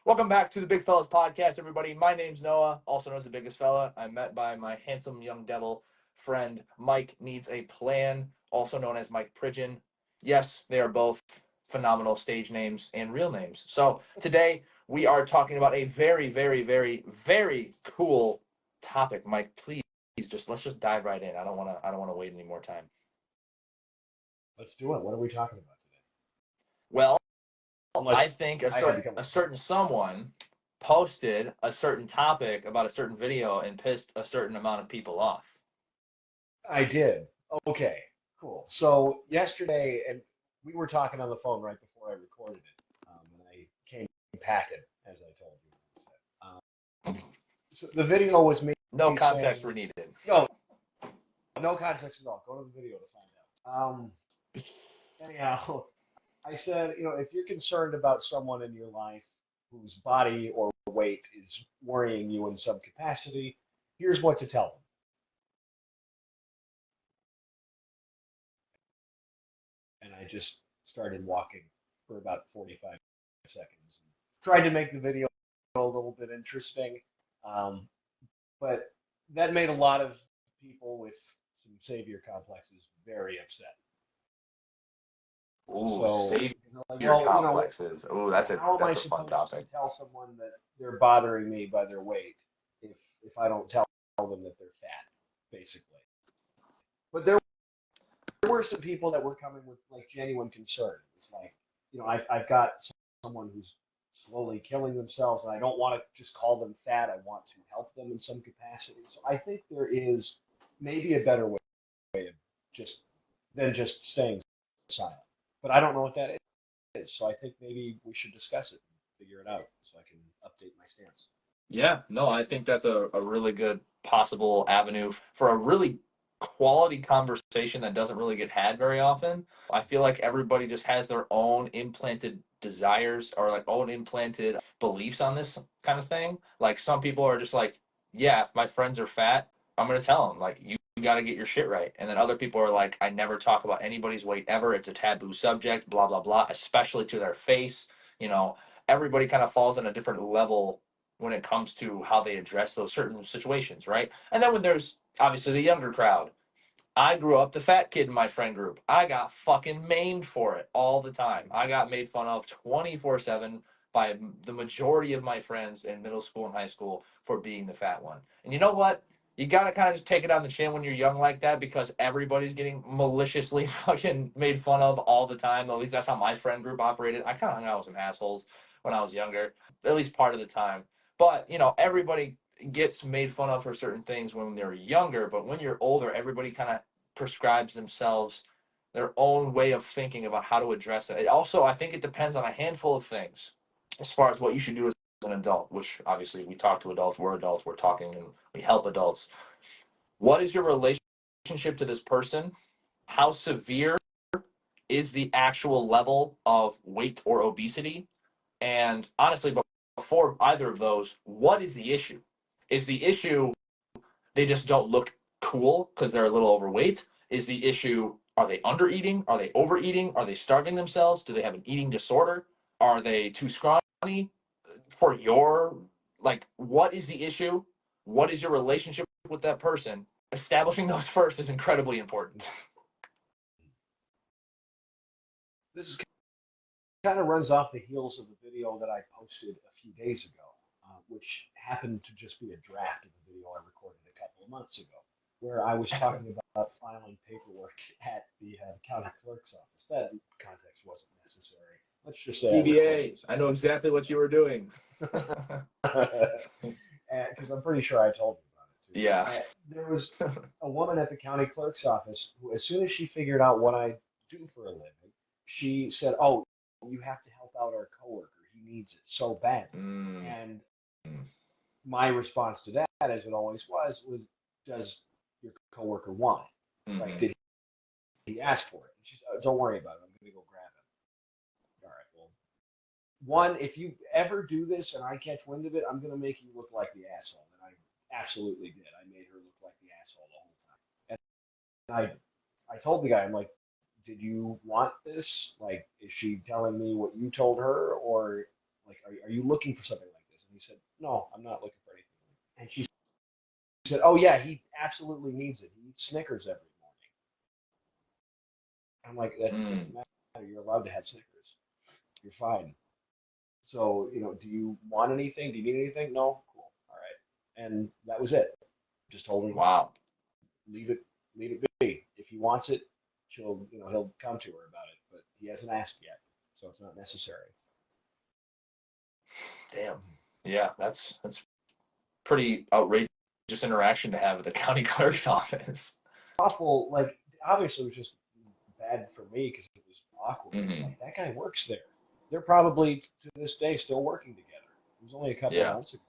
Welcome back to the Big Fellas Podcast, everybody. My name's Noah, also known as the Biggest Fella. I'm met by my handsome young devil friend, Mike Needs a Plan, also known as Mike Pridgeon. Yes, they are both phenomenal stage names and real names. So today we are talking about a very, very, very, very cool topic. Mike, please let's just dive right in. I don't wanna wait any more time. Let's do it. What are we talking about today? Well, I Unless think I had to come a up with certain someone posted a certain topic about a certain video and pissed a certain amount of people off. I did. Okay, cool. So yesterday, and we were talking on the phone right before I recorded it, and I came packing, as I told you. So the video was me No context saying, were needed. no, no context at all. Go to the video to find out. Anyhow, I said, if you're concerned about someone in your life whose body or weight is worrying you in some capacity, here's what to tell them. And I just started walking for about 45 seconds. Tried to make the video a little bit interesting, um, but that made a lot of people with some savior complexes very upset. Ooh, So, savior like, well, complexes. Ooh, how am I that's a fun supposed to topic. tell someone that they're bothering me by their weight if I don't tell them that they're fat, basically? But there were some people that were coming with like genuine concern. It was like, I've got someone who's slowly killing themselves, and I don't want to just call them fat. I want to help them in some capacity. So I think there is maybe a better way of just than just staying silent. But I don't know what that is. So I think maybe we should discuss it and figure it out so I can update my stance. Yeah, no, I think that's a really good possible avenue for a really quality conversation that doesn't really get had very often. I feel like everybody just has their own implanted desires or like own implanted beliefs on this kind of thing. Like some people are just like, yeah, if my friends are fat, I'm gonna tell them like you got to get your shit right. And then other people are like, I never talk about anybody's weight ever. It's a taboo subject, blah blah blah, especially to their face. You know, everybody kind of falls on a different level when it comes to how they address those certain situations, right? And then when there's obviously the younger crowd. I grew up the fat kid in my friend group. I got fucking maimed for it all the time. I got made fun of 24/7 by the majority of my friends in middle school and high school for being the fat one. And you know what? You got to kind of just take it on the chin when you're young like that because everybody's getting maliciously fucking made fun of all the time. At least that's how my friend group operated. I kind of hung out with some assholes when I was younger, at least part of the time. But, everybody gets made fun of for certain things when they're younger, but when you're older, everybody kind of prescribes themselves their own way of thinking about how to address it. Also, I think it depends on a handful of things as far as what you should do as an adult, which obviously we talk to adults, we're talking and we help adults. What is your relationship to this person? How severe is the actual level of weight or obesity? And honestly, before either of those, what is the issue? Is the issue they just don't look cool because they're a little overweight? Is the issue are they undereating? Are they overeating? Are they starving themselves? Do they have an eating disorder? Are they too scrawny for your like what is the issue? What is your relationship with that person? Establishing those first is incredibly important. This is kind of runs off the heels of the video that I posted a few days ago, which happened to just be a draft of the video I recorded a couple of months ago, where I was talking about filing paperwork at the county clerk's office. That context wasn't necessary. Let's just say DBA, I know exactly what you were doing. Because I'm pretty sure I told you about it too. Yeah. There was a woman at the county clerk's office who, as soon as she figured out what I do for a living, she said, "Oh, you have to help out our coworker. He needs it so bad." Mm. And my response to that, as it always was, "Does your coworker want it? Mm-hmm. Like, did he ask for it?" And she said, "Oh, don't worry about it. I'm going to go grab him." All right. Well, one, if you ever do this and I catch wind of it, I'm going to make you look like the asshole. And I absolutely did. I made her look like the asshole the whole time. And I told the guy, I'm like, did you want this? Like, is she telling me what you told her, or like, are you looking for something like this? And he said, no, I'm not looking for anything. And she said, oh yeah, he absolutely needs it. He eats Snickers every morning. I'm like, that Mm. doesn't matter. You're allowed to have Snickers. You're fine. So, do you want anything? Do you need anything? No? Cool. All right. And that was it. Just told him, Wow. leave it, leave it be. If he wants it, he'll come to her about it, but he hasn't asked yet, so it's not necessary. Damn. Yeah, that's pretty outrageous interaction to have at the county clerk's office. Awful. Like, obviously, it was just bad for me because it was awkward. But Hmm. like, that guy works there. They're probably to this day still working together. It was only a couple of Yeah. months ago,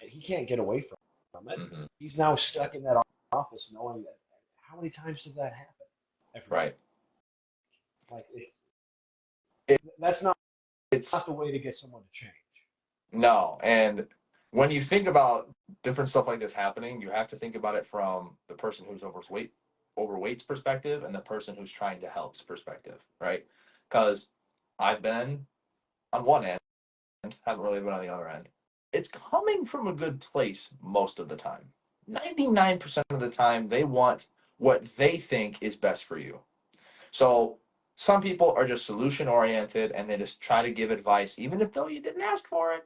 and he can't get away from it. Hmm. He's now stuck in that office, knowing that. How many times does that happen? Every day. Right. Like, It, that's not it's the way to get someone to change. no, and when you think about different stuff like this happening, you have to think about it from the person who's overweight's perspective and the person who's trying to help's perspective, right? Because I've been on one end, haven't really been on the other end. It's coming from a good place most of the time. 99% of the time, they want what they think is best for you. So some people are just solution oriented and they just try to give advice, even if though you didn't ask for it,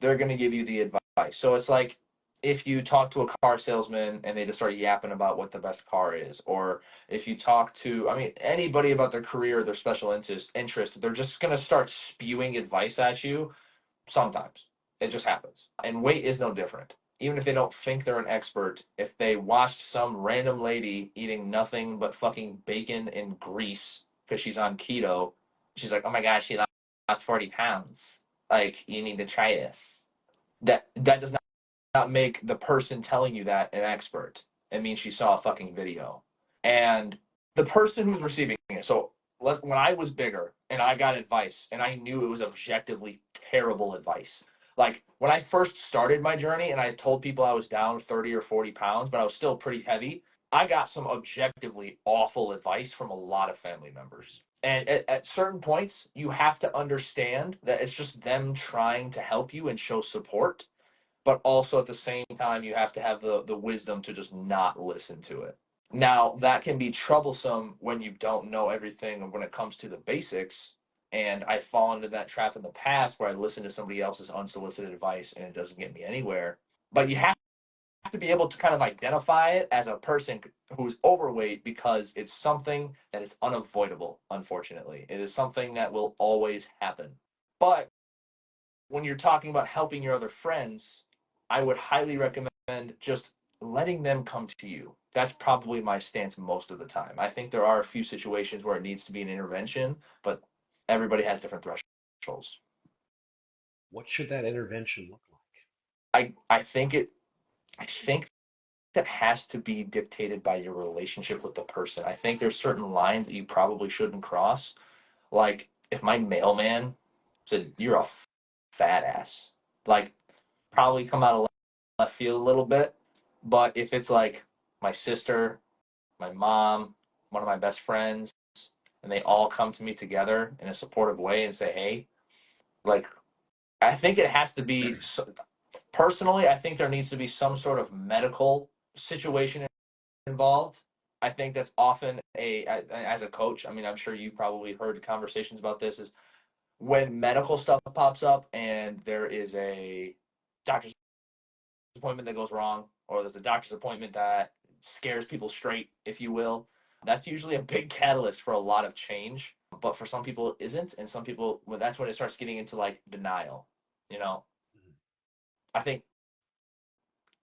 they're going to give you the advice. So it's like if you talk to a car salesman and they just start yapping about what the best car is, or if you talk to, I mean, anybody about their career, their special interest, they're just going to start spewing advice at you. Sometimes it just happens. And weight is no different. Even if they don't think they're an expert, if they watched some random lady eating nothing but fucking bacon and grease because she's on keto, she's like, oh my God, she lost 40 pounds. Like, you need to try this. That does not make the person telling you that an expert. It means she saw a fucking video. And the person who's receiving it, so when I was bigger and I got advice and I knew it was objectively terrible advice. Like when I first started my journey and I told people I was down 30 or 40 pounds, but I was still pretty heavy, I got some objectively awful advice from a lot of family members. And at certain points, you have to understand that it's just them trying to help you and show support, but also at the same time you have to have the wisdom to just not listen to it. Now that can be troublesome when you don't know everything when it comes to the basics, and I fall into that trap in the past where I listen to somebody else's unsolicited advice and it doesn't get me anywhere. But you have to be able to kind of identify it as a person who's overweight because it's something that is unavoidable. Unfortunately, it is something that will always happen. But when you're talking about helping your other friends, I would highly recommend just letting them come to you. That's probably my stance most of the time. I think there are a few situations where it needs to be an intervention, but everybody has different thresholds. What should that intervention look like? I think that has to be dictated by your relationship with the person. I think there's certain lines that you probably shouldn't cross. Like if my mailman said, "You're a fat ass," like probably come out of left field a little bit. But if it's like my sister, my mom, one of my best friends, and they all come to me together in a supportive way and say, "Hey," like I think it has to be personally. I think there needs to be some sort of medical situation involved. I think that's often as a coach. I mean, I'm sure you probably heard conversations about this. Is when medical stuff pops up and there is a doctor's appointment that goes wrong, or there's a doctor's appointment that scares people straight, if you will. That's usually a big catalyst for a lot of change. But for some people, it isn't, and some people, well, that's when it starts getting into like denial. You know, I think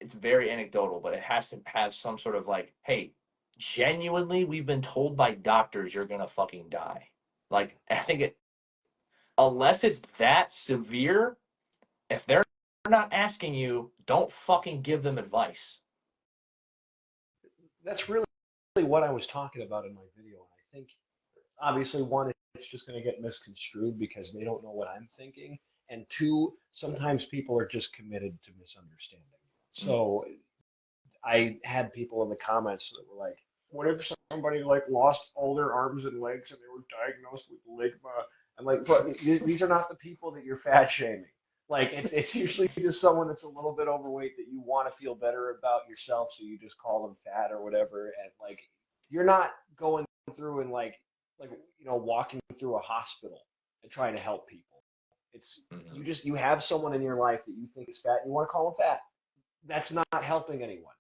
it's very anecdotal, but it has to have some sort of like, hey, genuinely, we've been told by doctors you're gonna fucking die. Like, I think unless it's that severe, if they're not asking you, don't fucking give them advice. That's really what I was talking about in my video. And I think, obviously, one, it's just going to get misconstrued because they don't know what I'm thinking. And two, sometimes people are just committed to misunderstanding. Mm. So I had people in the comments that were like, what if somebody like lost all their arms and legs and they were diagnosed with ligma? I'm like, but these are not the people that you're fat shaming. Like it's usually just someone that's a little bit overweight that you want to feel better about yourself, so you just call them fat or whatever. And like you're not going through and like walking through a hospital and trying to help people. It's Mhm. you have someone in your life that you think is fat and you want to call them fat. That's not helping anyone.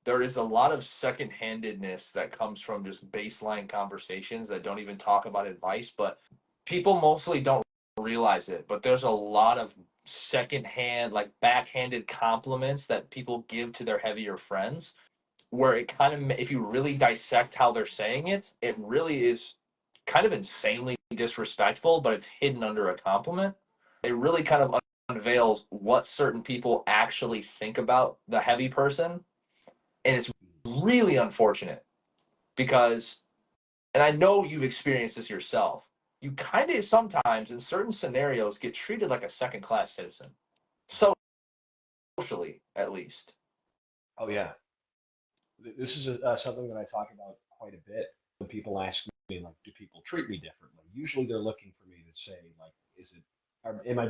There is a lot of second-handedness that comes from just baseline conversations that don't even talk about advice, but people mostly don't realize it. But there's a lot of secondhand, like backhanded compliments that people give to their heavier friends, where it kind of, if you really dissect how they're saying it, it really is kind of insanely disrespectful, but it's hidden under a compliment. It really kind of unveils what certain people actually think about the heavy person, and it's really unfortunate because, and I know you've experienced this yourself, you kind of sometimes in certain scenarios get treated like a second class citizen, socially at least. Oh yeah, this is something that I talk about quite a bit when people ask me like, do people treat me differently? Usually they're looking for me to say like, am I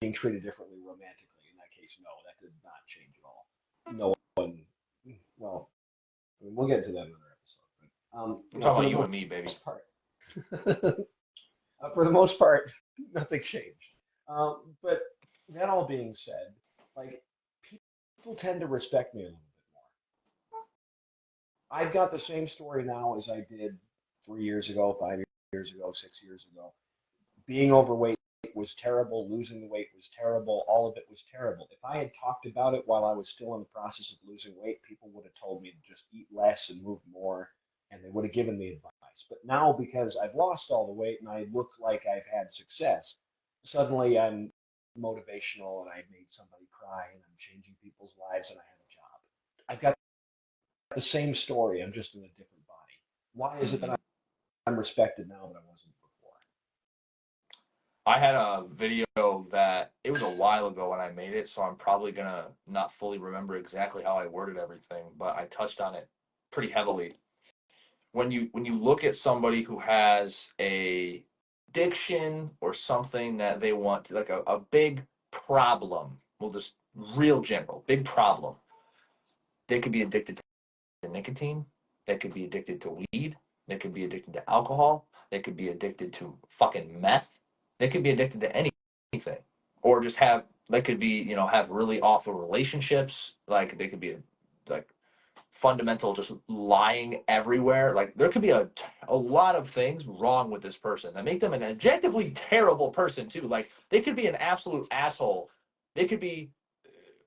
being treated differently romantically? In that case, no, that did not change at all. No one. Well, I mean, we'll get into that in another episode. But I'm talking for about the you most and me, baby. part, for the most part, nothing changed. But that all being said, like people tend to respect me a little bit more. I've got the same story now as I did 3 years ago, 5 years ago, 6 years ago. Being overweight was terrible. Losing the weight was terrible. All of it was terrible. If I had talked about it while I was still in the process of losing weight, people would have told me to just eat less and move more, and they would have given me advice. But now, because I've lost all the weight and I look like I've had success, suddenly I'm motivational and I made somebody cry and I'm changing people's lives and I have a job. I've got the same story. I'm just in a different body. Why is it Mm-hmm. that I'm respected now that I wasn't before? I had a video that it was a while ago when I made it, so I'm probably gonna not fully remember exactly how I worded everything, but I touched on it pretty heavily. When you look at somebody who has a addiction or something that they want to, like a big problem, we'll just real general, big problem. They could be addicted to nicotine, they could be addicted to weed, they could be addicted to alcohol, they could be addicted to fucking meth, they could be addicted to anything. Or just have they could be, have really awful relationships, like they could be like fundamental just lying everywhere. Like there could be a lot of things wrong with this person that make them an objectively terrible person too. Like they could be an absolute asshole. They could be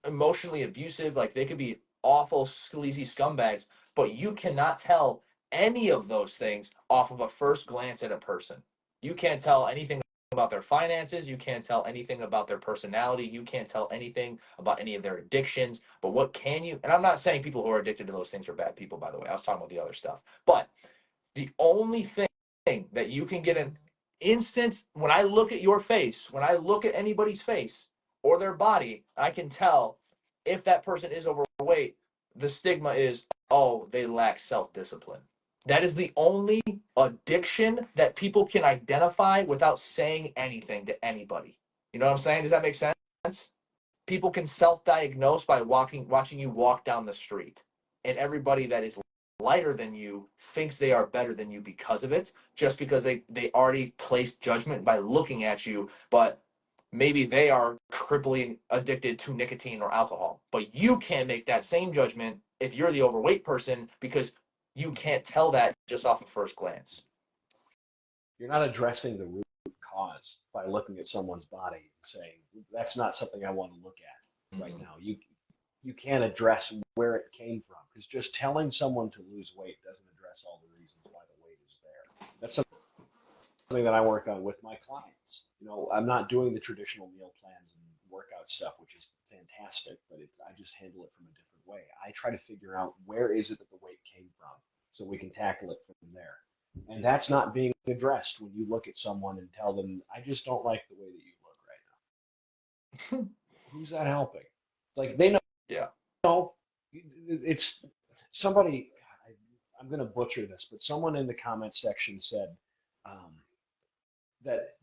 emotionally abusive. Like they could be awful, sleazy scumbags. But you cannot tell any of those things off of a first glance at a person. You can't tell anything about their finances. You can't tell anything about their personality. You can't tell anything about any of their addictions. But what can you? And I'm not saying people who are addicted to those things are bad people, by the way. I was talking about the other stuff. But the only thing that you can get an instant, when I look at your face, when I look at anybody's face or their body, I can tell if that person is overweight. The stigma is, oh, they lack self discipline. That is the only addiction that people can identify without saying anything to anybody. You know what I'm saying? Does that make sense? People can self-diagnose by watching you walk down the street, and everybody that is lighter than you thinks they are better than you because of it, just because they already placed judgment by looking at you. But maybe they are crippling addicted to nicotine or alcohol, but you can't make that same judgment if you're the overweight person because you can't tell that just off of first glance. You're not addressing the root cause by looking at someone's body and saying that's not something I want to look at right Mm-hmm. now. You can't address where it came from because just telling someone to lose weight doesn't address all the reasons why the weight is there. That's something that I work on with my clients. I'm not doing the traditional meal plans and workout stuff, which is fantastic, but I just handle it from a different way. I try to figure out where is it that the weight came from so we can tackle it from there. And that's not being addressed when you look at someone and tell them, I just don't like the way that you look right now. Who's that helping? Like they Yeah. know it's somebody, I'm going to butcher this, but someone in the comment section said, um, that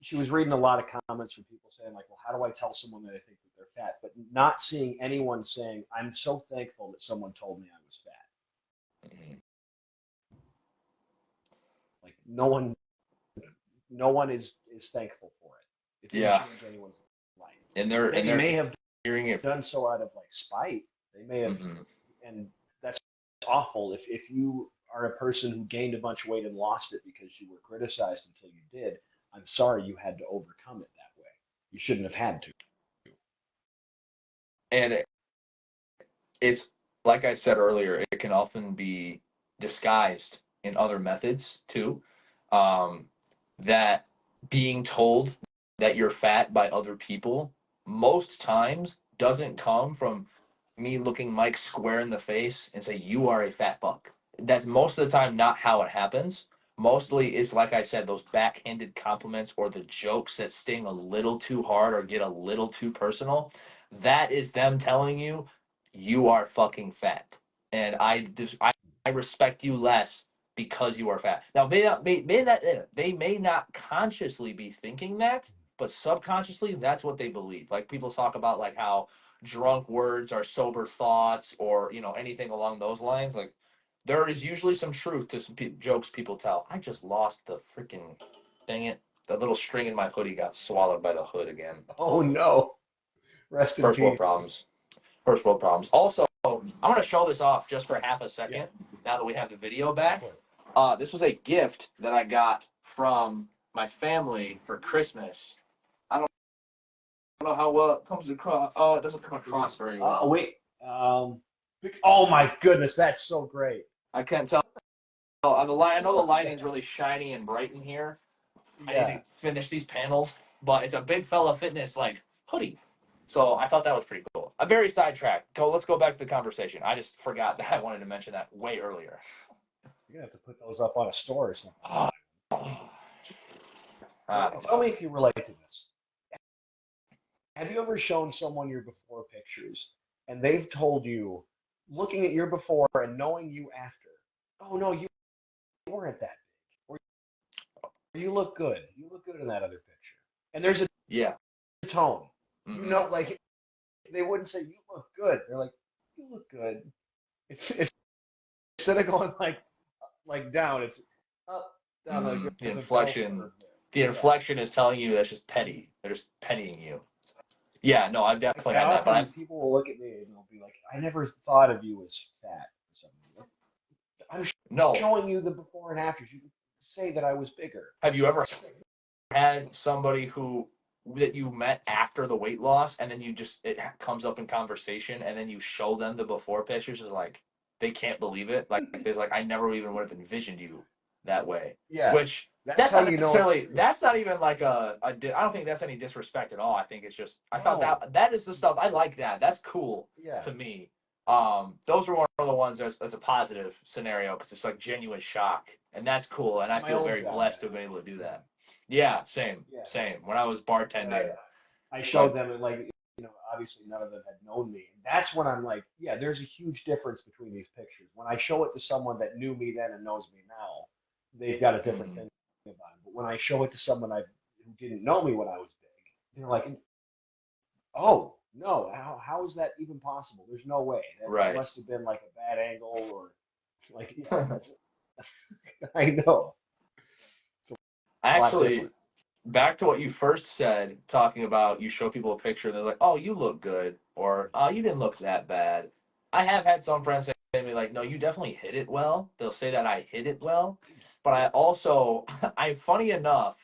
she was reading a lot of comments from people saying like, well, how do I tell someone that I think that they're fat? But not seeing anyone saying, I'm so thankful that someone told me I was fat. Mhm. Like no one is thankful for it. It didn't Yeah, change anyone's life. and They they're may have hearing it. done so out of like spite. They may have, Mhm. and that's awful. If you are a person who gained a bunch of weight and lost it because you were criticized until you did, I'm sorry you had to overcome it that way. You shouldn't have had to. And it's like I said earlier, it can often be disguised in other methods too. Um, that being told that you're fat by other people most times doesn't come from me looking Mike square in the face and say you are a fat buck. That's most of the time not how it happens. Mostly it's like I said, those backhanded compliments or the jokes that sting a little too hard or get a little too personal. That is them telling you you are fucking fat, and I respect you less because you are fat. Now, they may not consciously be thinking that, but subconsciously, that's what they believe. Like people talk about like how drunk words are sober thoughts, or anything along those lines. Like there is usually some truth to some jokes people tell. I just lost the freaking dang it. The little string in my hoodie got swallowed by the hood again. Oh no. Rest in First world peace. problems. First world problems. Also, I'm gonna show this off just for half a Yeah, second. Now that we have the video back, for it. this was a gift that I got from my family for Christmas. I don't know how well it comes across. Oh, it doesn't come across very Oh well. wait. Oh my goodness, that's so great. I can't tell on the line. I know the lighting's really shiny and bright in here. I need Yeah. to finish these panels, but it's a big fella fitness like hoodie. So I thought that was pretty cool. I'm very sidetracked. Let's go back to the conversation. I just forgot that I wanted to mention that way earlier. You're gonna have to put those up on a store or something. Oh, I Well, don't tell know. me if you relate to this. Have you ever shown someone your before pictures and they've told you, looking at your before and knowing you after, oh no, you weren't that big, or you look good. You look good in that other picture. And there's a Yeah. tone. Hmm. Like they wouldn't say you look good. They're like, you look good. It's instead of going like down, it's up, down. Like Hmm. The there's a bell inflection. curve there. The Yeah. inflection is telling you that's just petty. They're just pennying you. Yeah. No, I've definitely And had that, but often I've people will look at me and they'll be like, I never thought of you as fat or something. Like, I'm no. showing you the before and afters. You say that I was bigger. Have you ever had somebody who that you met after the weight loss, and then it comes up in conversation, and then you show them the before pictures, and like they can't believe it. Like there's like I never even would have envisioned you that way. Yeah, Which that's that's how not you know it's necessarily true. that's not even like I don't think that's any disrespect at all. I think it's just I thought No, that is the stuff I like that. That's cool yeah, to me. Those are one of the ones that's a positive scenario because it's like genuine shock, and that's cool. And I at my feel old very job, blessed to have been able to do that. Yeah, same, yeah, same. When I was where bartending, I showed like, them and like obviously none of them had known me. And that's when I'm like, yeah, there's a huge difference between these pictures. When I show it to someone that knew me then and knows me now, they've got a different mm, thing about it. But when I show it to someone who didn't know me when I was big, they're like, oh no, how is that even possible? There's no way. That right. must have been like a bad angle or like yeah, that's I know. It's a lot Actually, different. back to what you first said, talking about you show people a picture and they're like, "Oh, you look good," or "Oh, you didn't look that bad." I have had some friends say to me like, "No, you definitely hit it well." They'll say that I hit it well, but I also, I'm funny enough,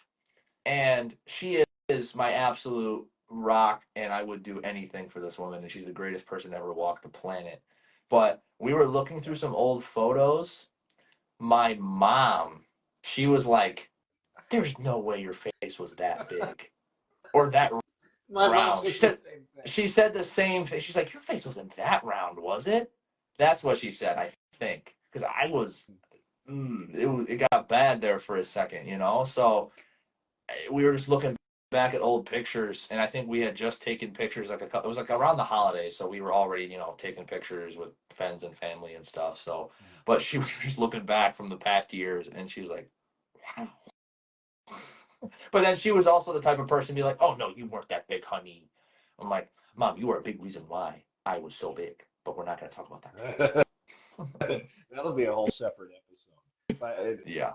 and she is my absolute rock, and I would do anything for this woman, and she's the greatest person to ever walk the planet. But we were looking through some old photos. My mom, she was like, "There's no way your face was that big or that My mom round." says the same thing. She said the same thing. She's like, "Your face wasn't that round, was it?" That's what she said, I think, because I was. It got bad there for a second, So we were just looking back at old pictures, and I think we had just taken pictures like it was like around the holidays, so we were already taking pictures with friends and family and stuff. So, but she was just looking back from the past years, and she was like, "Wow." But then she was also the type of person to be like, "Oh no, you weren't that big, honey." I'm like, "Mom, you were a big reason why I was so big, but we're not going to talk about that." That'll be a whole separate episode. But Yeah,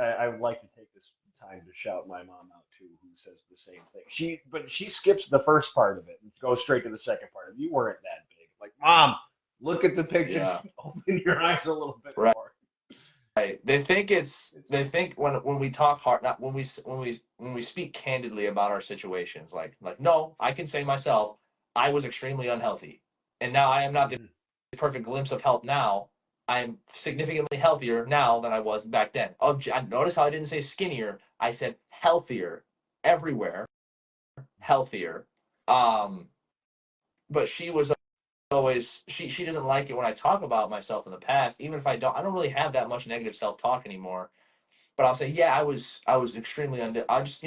I would like to take this time to shout my mom out too, who says the same thing. But she skips the first part of it and goes straight to the second part of it. You weren't that big. Like, Mom, look at the pictures. yeah, Open your eyes a little bit right. more. They think It's they think when we talk hard, not when we speak candidly about our situations. Like no, I can say myself, I was extremely unhealthy, and now I am not the Mhm. perfect glimpse of health now. I'm significantly healthier now than I was back then. Notice how I didn't say skinnier. I said healthier everywhere, healthier. Um, but she was always she doesn't like it when I talk about myself in the past, even if I don't really have that much negative self talk anymore. But I'll say, yeah, I was extremely I just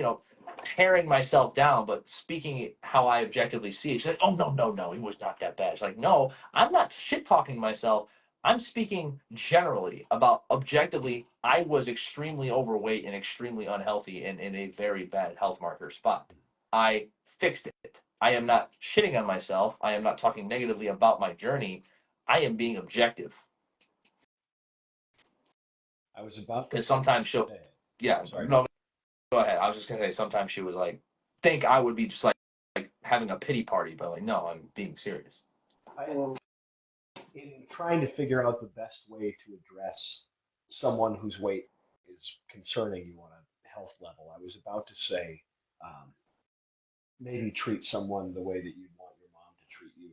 tearing myself down, but speaking how I objectively see it. She's like, oh no, he was not that bad. It's like, no, I'm not shit talking myself. I'm speaking generally about objectively. I was extremely overweight and extremely unhealthy and in a very bad health marker spot. I fixed it. I am not shitting on myself. I am not talking negatively about my journey. I am being objective. I was about to Because say, sometimes yeah, sorry, no, go ahead. I was just gonna say sometimes she was like, think I would be just like having a pity party, but like, no, I'm being serious. I, in trying to figure out the best way to address someone whose weight is concerning you on a health level, I was about to say, um, maybe treat someone the way that you'd want your mom to treat you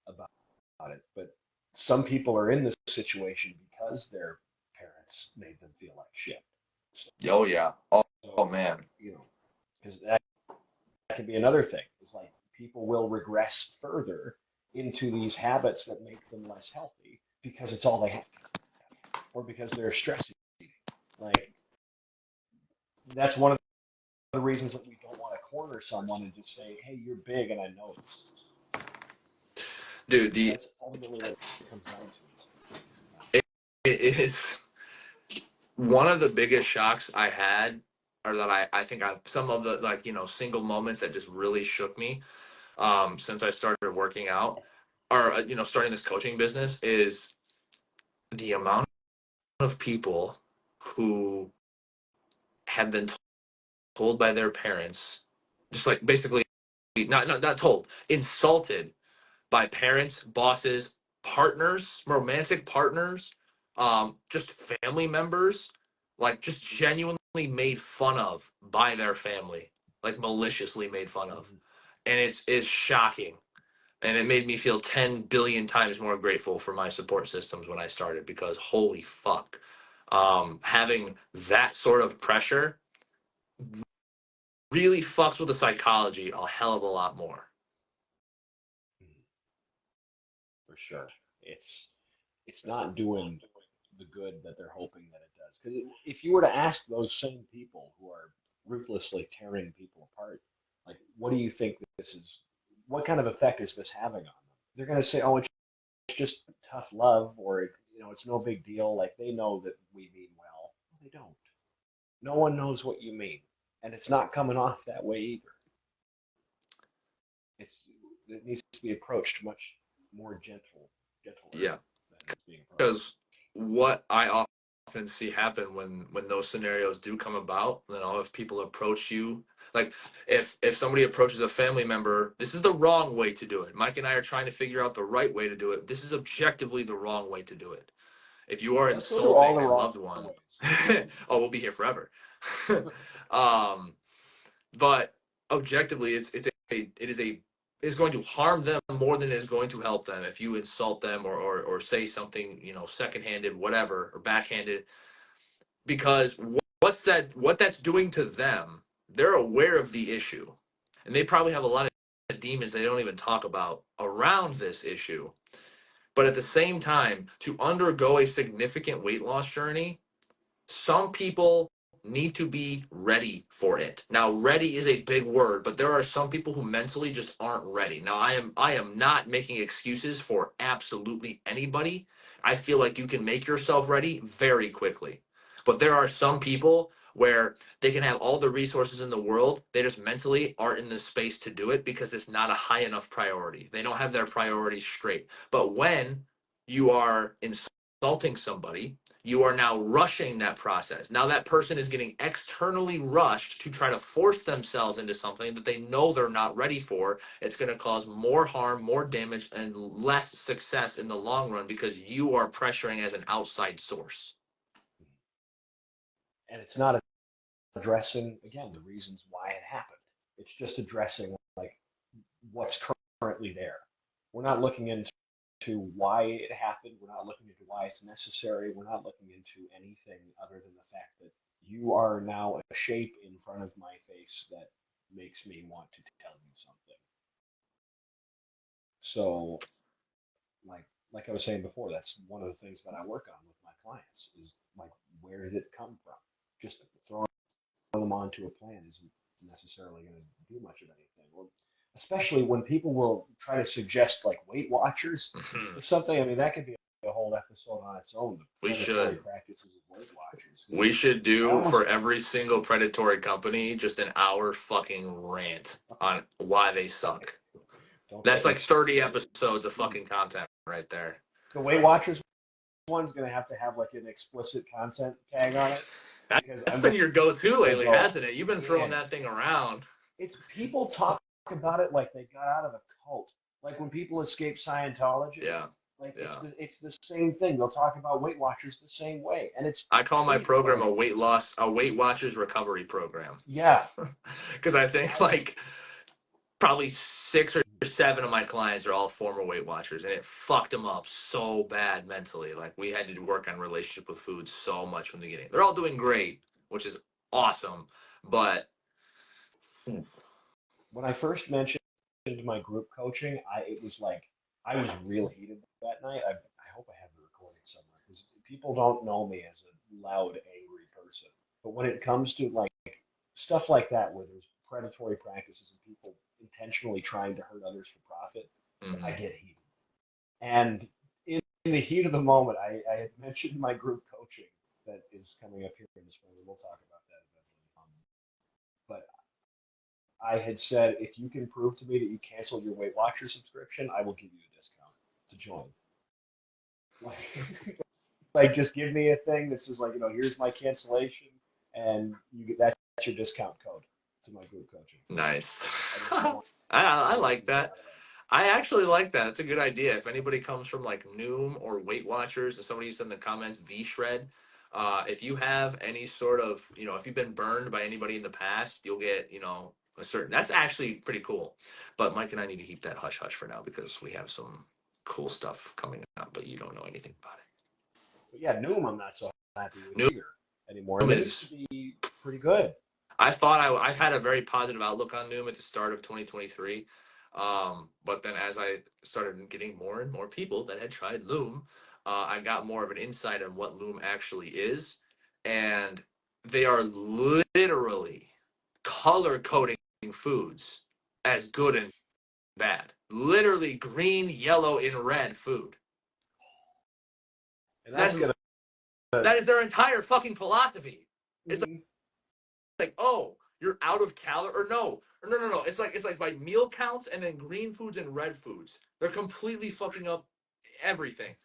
about it. But some people are in this situation because their parents made them feel like shit. Oh yeah. Oh So, man. because that can be another thing. It's like people will regress further into these habits that make them less healthy because it's all they have, or because they're stress eating. Like that's one of the reasons that we don't want to corner someone and just say, "Hey, you're big, and I know this." Dude, Because that's ultimately what it comes down to. it, it is one of the biggest shocks I had, or that I think I've some of the like single moments that just really shook me since I started working out, or starting this coaching business, is the amount of people who have been told by their parents, just like basically not told, insulted by parents, bosses, partners, romantic partners, just family members, like just genuinely made fun of by their family, like maliciously made fun of, Mm-hmm. and it's shocking. And it made me feel 10 billion times more grateful for my support systems when I started, because holy fuck, having that sort of pressure really fucks with the psychology a hell of a lot more. For sure, it's not doing the good that they're hoping that it does. Because if you were to ask those same people who are ruthlessly tearing people apart, like, what do you think this is? What kind of effect is this having on them? They're going to say, "Oh, it's just tough love," or "It's no big deal." Like they know that we mean well. They don't. No one knows what you mean, and it's not coming off that way either. It's it needs to be approached much more gentler Yeah. than it's being approached. Because what I often see happen when those scenarios do come about, if people approach you, like if somebody approaches a family member, this is the wrong way to do it. Mike and I are trying to figure out the right way to do it. This is objectively the wrong way to do it. If you are Let's go through all insulting the a wrong loved one, ways. oh, we'll be here forever. um, but objectively, it is going to harm them more than it is going to help them if you insult them or say something secondhanded, whatever, or backhanded, because what that's doing to them, they're aware of the issue, and they probably have a lot of demons they don't even talk about around this issue. But at the same time, to undergo a significant weight loss journey, some people need to be ready for it. Now, ready is a big word, but there are some people who mentally just aren't ready. Now, I am not making excuses for absolutely anybody. I feel like you can make yourself ready very quickly. But there are some people where they can have all the resources in the world. They just mentally aren't in the space to do it because it's not a high enough priority. They don't have their priorities straight. But when you are insulting somebody, you are now rushing that process. Now that person is getting externally rushed to try to force themselves into something that they know they're not ready for. It's going to cause more harm, more damage, and less success in the long run because you are pressuring as an outside source. And it's not addressing, again, the reasons why it happened. It's just addressing like what's currently there. We're not looking into why it happened. We're not looking into why it's necessary. We're not looking into anything other than the fact that you are now a shape in front of my face that makes me want to tell you something. So, like I was saying before, that's one of the things that I work on with my clients is like, where did it come from? Just throwing them onto a plan isn't necessarily going to do much of anything. Or especially when people will try to suggest like Weight Watchers or something. I mean, that could be a whole episode on its own. The We predatory should. practices of Weight Watchers. We should I do almost for every single predatory company just an hour fucking rant on why they suck. don't That's get me like 30 started. episodes of fucking content right there. The Weight Watchers one's going to have like an explicit content tag on it because That's I'm been just your go-to gonna lately, go, hasn't it? You've been throwing man. that thing around. It's people talk about it like they got out of a cult. Like when people escape Scientology, Yeah, like yeah. it's the same thing. They'll talk about Weight Watchers the same way, and it's I call my complete program bullshit. a Weight Watchers recovery program. Yeah, Because I think I like probably 6 or 7 of my clients are all former Weight Watchers, and it fucked them up so bad mentally. Like we had to work on relationship with food so much from the beginning. They're all doing great, which is awesome, but when I first mentioned my group coaching, I it was like I was real heated that night. I hope I have the recording somewhere because people don't know me as a loud, angry person. But when it comes to like stuff like that, where there's predatory practices and people intentionally trying to hurt others for profit, I get heated. And in the heat of the moment, I had mentioned my group coaching that is coming up here in the spring, and we'll talk about that eventually. But I had said, if you can prove to me that you canceled your Weight Watchers subscription, I will give you a discount to join. Like, like just give me a thing that says like, here's my cancellation, and that's your discount code to my group coaching. Nice. I just want I want like you to get that. out of there. I actually like that. It's a good idea. If anybody comes from like Noom or Weight Watchers, or somebody said in the comments, V Shred, if you have any sort of, if you've been burned by anybody in the past, you'll get, a certain. That's actually pretty cool. But Mike and I need to keep that hush hush for now because we have some cool stuff coming up, but you don't know anything about But yeah, Noom, I'm not so happy with it. either anymore, Noom and they used to is. be pretty good. I thought I had a very positive outlook on Noom at the start of 2023. But then as I started getting more and more people that had tried Loom, I got more of an insight on what Loom actually is. And they are literally color coding foods as good and bad. Literally green, yellow, and red food. And That's that's gonna. that is their entire fucking philosophy. It's Mhm. like, oh, you're out of calorie, or no, no. It's like by meal counts and then green foods and red foods. They're completely fucking up everything.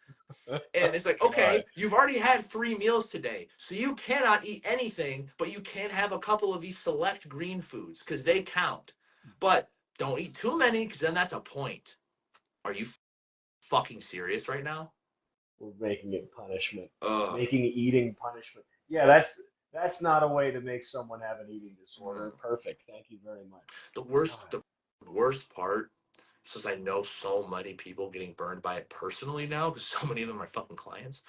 And it's like, God. okay, you've already had 3 meals today, so you cannot eat anything, but you can have a couple of these select green foods because they count. But don't eat too many because then that's a point. Are you fucking serious right now? We're making it punishment, Ugh. making eating punishment. Yeah, that's not a way to make someone have an eating disorder. Perfect. Thank you very much. The God. worst, the worst part is I know so many people getting burned by it personally now because so many of them are fucking clients.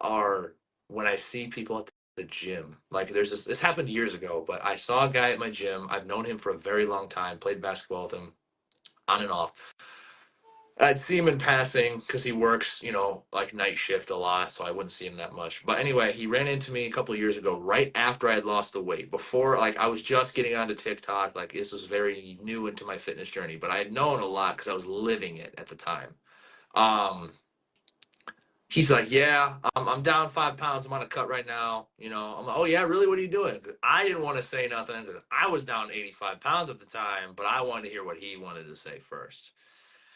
Are when I see people at the gym. Like there's this happened years ago, but I saw a guy at my gym. I've known him for a very long time. Played basketball with him on and off. I'd see him in passing because he works, like night shift a lot, so I wouldn't see him that much. But anyway, he ran into me a couple of years ago, right after I had lost the weight. Before, like, I was just getting onto TikTok. Like, this was very new into my fitness journey, but I had known a lot because I was living it at the time. Um, He's like, yeah, I'm down 5 pounds. I'm on a cut right now. I'm like, oh yeah, really? What are you doing? 'Cause I didn't want to say nothing because I was down 85 pounds at the time, but I wanted to hear what he wanted to say first.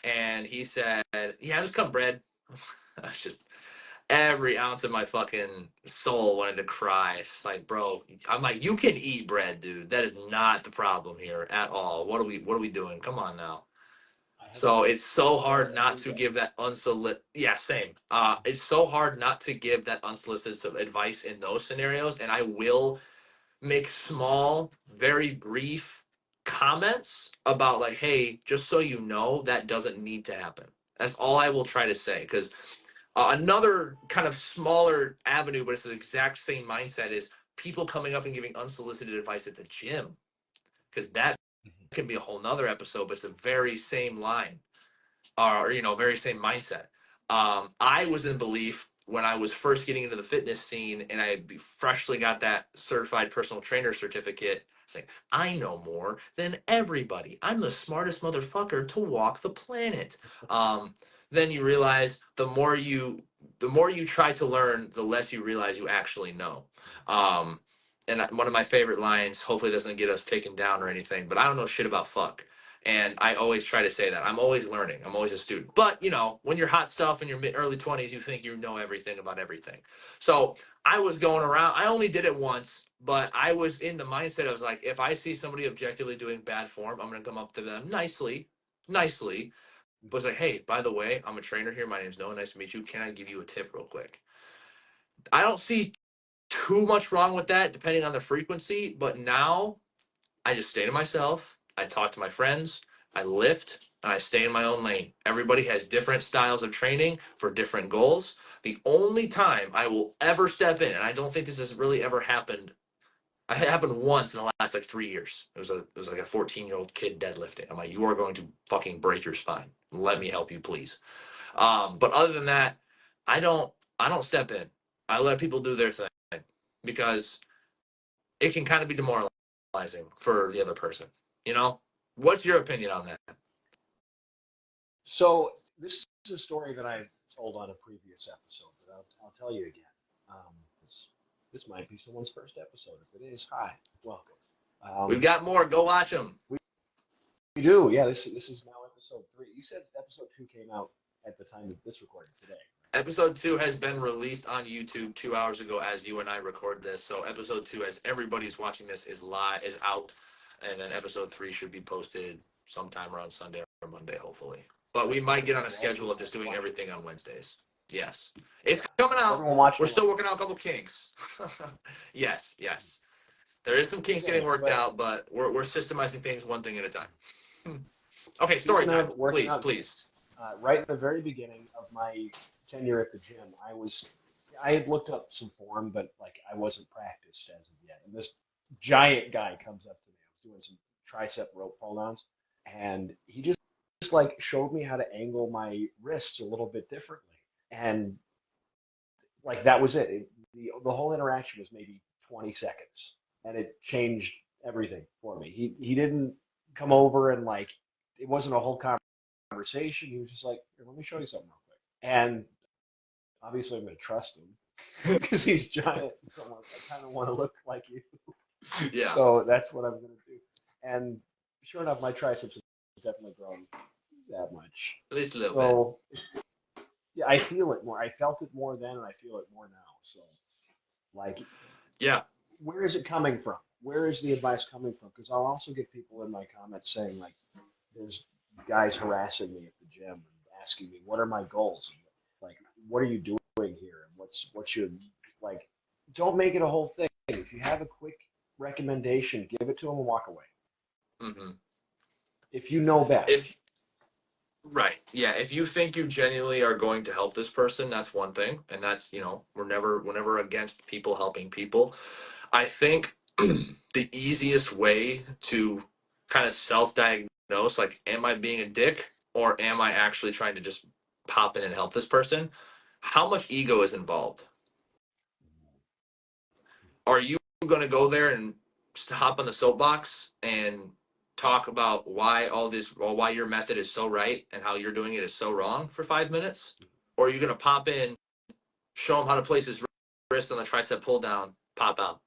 And he said, yeah, just cut bread. I was just every ounce of my fucking soul wanted to cry. It's just like, bro, I'm like, you can eat bread, dude. That is not the problem here at all. What are we doing? Come on now. I have So it's so bread hard not every to day. give that unsolicited. Yeah, same. It's so hard not to give that unsolicited advice in those scenarios, and I will make small, very brief comments about like, hey, just so you know, that doesn't need to happen. That's all I will try to say. Because another kind of smaller avenue, but it's the exact same mindset, is people coming up and giving unsolicited advice at the gym. Because that Mhm. can be a whole nother episode, but it's the very same line or very same mindset. I was in belief when I was first getting into the fitness scene and I freshly got that certified personal trainer certificate. It's like, I know more than everybody. I'm the smartest motherfucker to walk the planet. Then you realize the more you try to learn, the less you realize you actually know. And one of my favorite lines, hopefully doesn't get us taken down or anything, but I don't know shit about fuck. And I always try to say that. I'm always learning. I'm always a student. But, when you're hot stuff in your early 20s, you think you know everything about everything. So I was going around. I only did it once, but I was in the mindset. I was like, if I see somebody objectively doing bad form, I'm going to come up to them nicely. But it's like, hey, by the way, I'm a trainer here. My name's Noah. Nice to meet you. Can I give you a tip real quick? I don't see too much wrong with that, depending on the frequency. But now I just stay to myself. I talk to my friends. I lift and I stay in my own lane. Everybody has different styles of training for different goals. The only time I will ever step in, and I don't think this has really ever happened. It happened once in the last like 3 years. It was like a 14-year-old kid deadlifting. I'm like, you are going to fucking break your spine. Let me help you, please. But other than that, I don't I don't step in. I let people do their thing because it can kind of be demoralizing for the other person. You know, what's your opinion on that? So this is a story that I told on a previous episode, but I'll tell you again. This, this might be someone's first episode. If it is, hi, welcome. We've Um, got more. Go watch them. we do, yeah. This is now episode 3. You said episode 2 came out at the time of this recording today. Episode 2 has been released on YouTube 2 hours ago as you and I record this. So episode 2, as everybody's watching this, is out, and then episode 3 should be posted sometime around Sunday or Monday, hopefully. But we might get on a So schedule of everyone just that's doing watching, everything on Wednesdays. Yes, it's yeah, coming out. everyone watching We're along. still working out a couple kinks. Yes. There is some kinks getting Okay, worked but out, but we're systemizing things one thing at a time. Okay, story speaking time, of working please, out please. kinks, right at the very beginning of my tenure at the gym, I had looked up some form, but like I wasn't practiced as of yet. And this giant guy comes up to me. I was doing some tricep rope pull downs, and he just like showed me how to angle my wrists a little bit differently. And like that was it. The whole interaction was maybe 20 seconds, and it changed everything for me. He didn't come over and like it wasn't a whole conversation. He was just like, "Here, let me show you something real quick." And obviously, I'm going to trust him because he's giant. So I'm like, I kind of want to look like you. Yeah, So that's what I'm going to do. And sure enough, my triceps have definitely grown that much. at least a little bit. So yeah, I feel it more. I felt it more then, and I feel it more now. So like, Yeah, where is it coming from? Where is the advice coming from? Because I'll also get people in my comments saying like, there's guys harassing me at the gym and asking me what are my goals, and, like what are you doing here, and what's your like. Don't make it a whole thing. If you have a quick recommendation, give it to them and walk away. hmm If you know best. if right, yeah. If you think you genuinely are going to help this person, that's one thing, and that's we're never against people helping people. I think the easiest way to kind of self-diagnose, like, am I being a dick or am I actually trying to just pop in and help this person? How much ego is involved? Are you going to go there and just hop on the soapbox and talk about why your method is so right and how you're doing it is so wrong for 5 minutes? Or are you going to pop in show him how to place his wrist on the tricep pull down, pop out.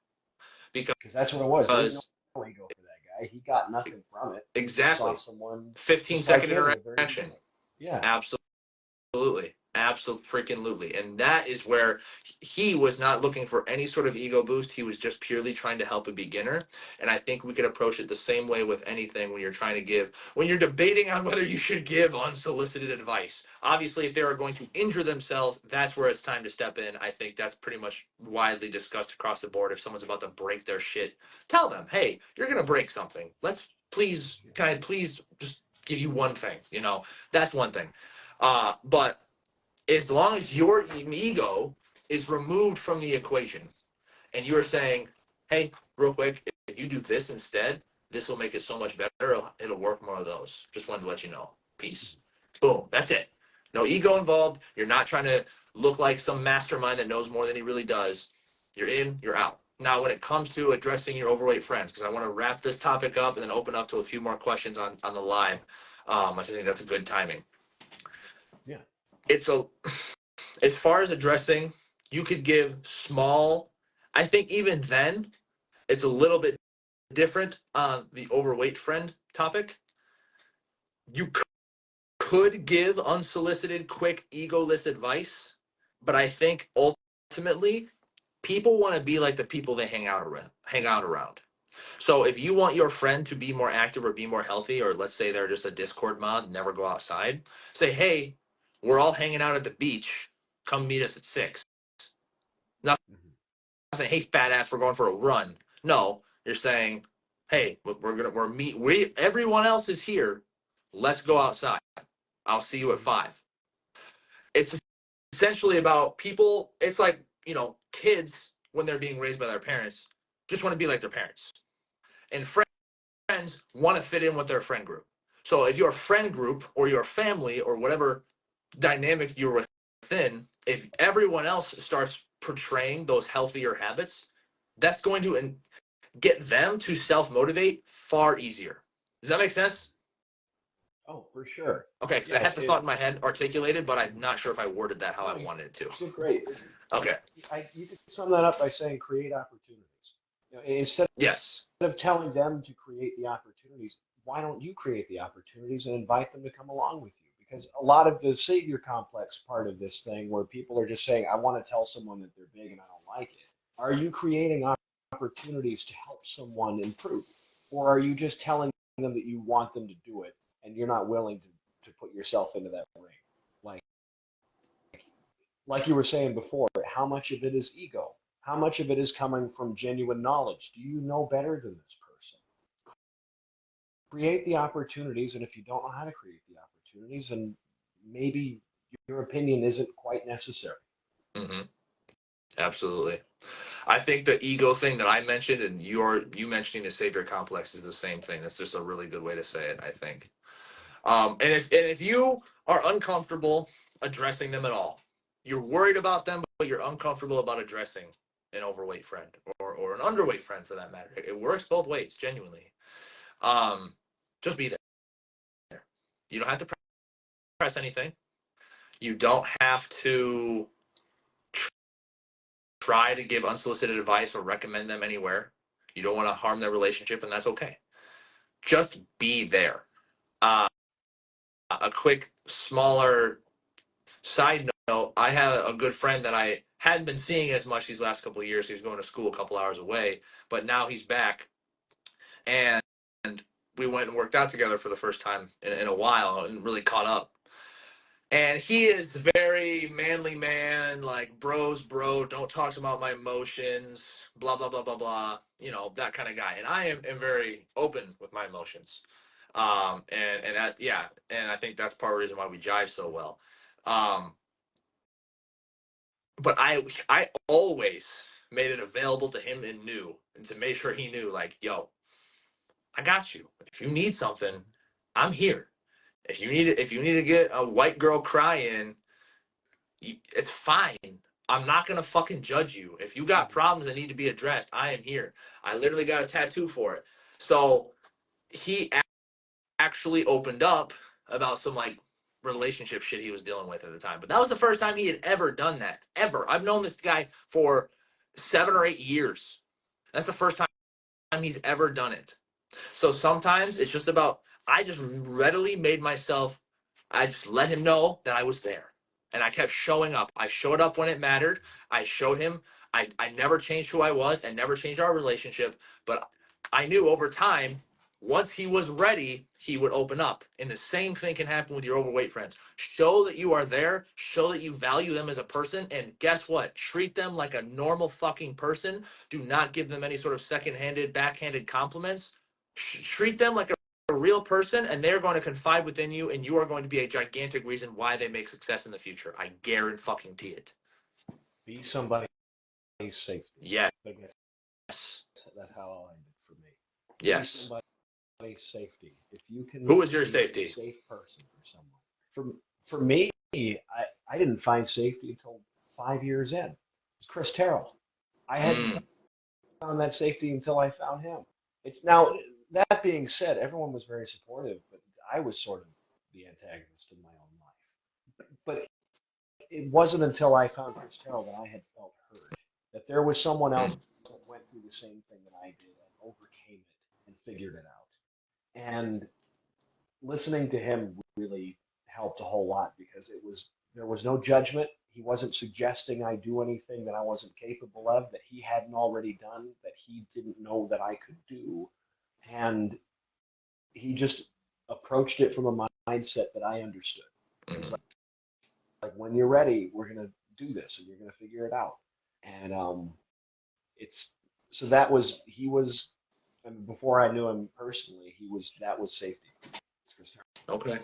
Because that's what it was. There was Because no ego for that guy. He got nothing from it. He just saw exactly, someone 15 just like second him in the very interaction. beginning. Yeah. Absolutely. Absolutely freaking lutely. And that is where he was not looking for any sort of ego boost. He was just purely trying to help a beginner. And I think we could approach it the same way with anything when you're trying to give, when you're debating on whether you should give unsolicited advice. Obviously, if they are going to injure themselves, that's where it's time to step in. I think that's pretty much widely discussed across the board. If someone's about to break their shit, tell them, hey, you're going to break something. Let's please, kind of please just give you one thing, you know, that's one thing. But as long as your ego is removed from the equation and you're saying, hey, real quick, if you do this instead, this will make it so much better. It'll work more of those. Just wanted to let you know. Peace. Boom. That's it. No ego involved. You're not trying to look like some mastermind that knows more than he really does. You're in, you're out. Now, when it comes to addressing your overweight friends, because I want to wrap this topic up and then open up to a few more questions on the live. I just think that's a good timing. Yeah. It's a as far as addressing, you could give small. I think even then, it's a little bit different on the overweight friend topic. You could give unsolicited, quick, egoless advice, but I think ultimately, people want to be like the people they hang out around. So if you want your friend to be more active or be more healthy, or let's say they're just a Discord mod, never go outside, say, hey, we're all hanging out at the beach. Come meet us at 6. Saying, hey, fat ass, we're going for a run. No, you're saying, hey, everyone else is here. Let's go outside. I'll see you at 5. It's essentially about people. It's like, kids when they're being raised by their parents just want to be like their parents. And friends want to fit in with their friend group. So if your friend group or your family or whatever dynamic you're within, if everyone else starts portraying those healthier habits, that's going to get them to self-motivate far easier. Does that make sense? Oh, for sure. Okay, because I had the thought in my head articulated, but I'm not sure if I worded that how I wanted it to. You did great. Okay. You could sum that up by saying create opportunities. Instead Yes. of telling them to create the opportunities, why don't you create the opportunities and invite them to come along with you? Because a lot of the savior complex part of this thing, where people are just saying, I want to tell someone that they're big and I don't like it. Are you creating opportunities to help someone improve? Or are you just telling them that you want them to do it and you're not willing to put yourself into that ring? Like you were saying before, how much of it is ego? How much of it is coming from genuine knowledge? Do you know better than this person? Create the opportunities, and if you don't know how to create the opportunities, then maybe your opinion isn't quite necessary. Mm-hmm. Absolutely. I think the ego thing that I mentioned and you mentioning the savior complex is the same thing. That's just a really good way to say it, I think. And if you are uncomfortable addressing them at all, you're worried about them, but you're uncomfortable about addressing an overweight friend or an underweight friend for that matter. It works both ways, genuinely. Just be there. You don't have to press anything. You don't have to try to give unsolicited advice or recommend them anywhere. You don't want to harm their relationship, and that's okay. Just be there. A quick, smaller side note, I had a good friend that I hadn't been seeing as much these last couple of years. He was going to school a couple hours away, but now he's back. And we went and worked out together for the first time in a while and really caught up. And he is very manly man, like bro, don't talk about my emotions, blah, blah, blah, blah, blah, that kind of guy. And I am very open with my emotions. And I think that's part of the reason why we jive so well. But I always made it available to him and to make sure he knew, like, yo, I got you. If you need something, I'm here. If you need to get a white girl cry in, it's fine. I'm not gonna fucking judge you. If you got problems that need to be addressed, I am here. I literally got a tattoo for it. So he actually opened up about some like relationship shit he was dealing with at the time. But that was the first time he had ever done that. Ever. I've known this guy for 7 or 8 years. That's the first time he's ever done it. So sometimes it's just about, I just readily made myself, I just let him know that I was there. And I kept showing up. I showed up when it mattered. I showed him. I never changed who I was and never changed our relationship. But I knew over time, once he was ready, he would open up. And the same thing can happen with your overweight friends. Show that you are there, show that you value them as a person, and guess what? Treat them like a normal fucking person. Do not give them any sort of second-handed, backhanded compliments. Treat them like a real person, and they're going to confide within you, and you are going to be a gigantic reason why they make success in the future. I guarantee it. Be somebody's safety. Yes. I guess that's how I ended for me. Yes. Be somebody's safety. If you can. Who was your be safety? A safe person for someone. For me, I didn't find safety until 5 years in. It's Chris Terrell. I hadn't found that safety until I found him. It's now, that being said, everyone was very supportive, but I was sort of the antagonist in my own life. But it wasn't until I found Chris Terrell that I had felt heard, that there was someone else that went through the same thing that I did and overcame it and figured it out. And listening to him really helped a whole lot because there was no judgment. He wasn't suggesting I do anything that I wasn't capable of, that he hadn't already done, that he didn't know that I could do. And he just approached it from a mindset that I understood. It was like, when you're ready, we're going to do this and you're going to figure it out. And it's so that was, he was, I mean, before I knew him personally, that was safety. Okay.